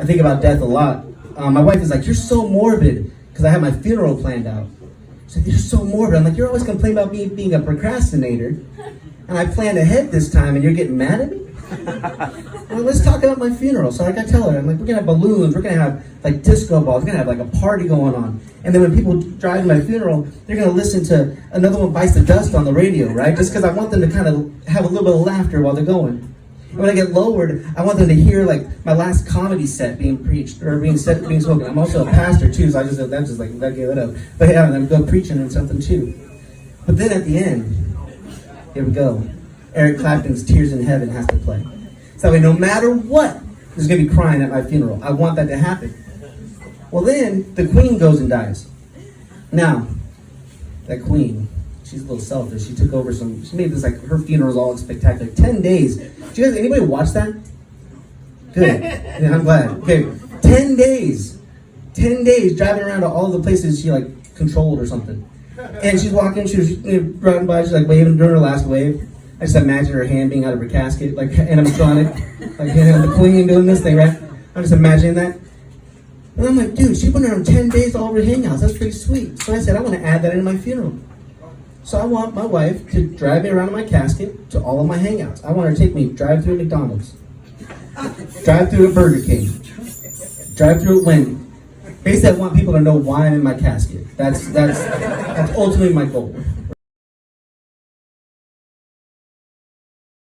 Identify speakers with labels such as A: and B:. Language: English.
A: I think about death a lot. My wife is like, "You're so morbid," because I have my funeral planned out. She's like, "You're so morbid." I'm like, "You're always complaining about me being a procrastinator, and I planned ahead this time, and you're getting mad at me?" Well, let's talk about my funeral. So like I tell her, I'm like, we're gonna have balloons, we're gonna have like disco balls, we're gonna have like a party going on. And then when people drive to my funeral, they're gonna listen to Another One Bites the Dust on the radio, right? Just because I want them to kind of have a little bit of laughter while they're going. And when I get lowered, I want them to hear like my last comedy set being preached or being spoken. I'm also a pastor too, so I gave it up. But yeah, I'm go preaching and something too. But then at the end, here we go. Eric Clapton's Tears in Heaven has to play. So that way, no matter what, there's going to be crying at my funeral. I want that to happen. Well, then, the queen goes and dies. Now, that queen, she's a little selfish. She took over she made this, like, her funeral's all spectacular. 10 days. Did you guys, anybody watch that? Good. Yeah, I'm glad. Okay, 10 days. 10 days driving around to all the places she, like, controlled or something. And she's walking, she was running by, she's, like, waving during her last wave. I just imagine her hand being out of her casket, like animatronic, like the queen doing this thing, right? I'm just imagining that. And I'm like, dude, she went around 10 days all over hangouts. That's pretty sweet. So I said, I want to add that into my funeral. So I want my wife to drive me around in my casket to all of my hangouts. I want her to take me drive through McDonald's, drive through a Burger King, drive through a Wendy's. Basically, I want people to know why I'm in my casket. That's ultimately my goal.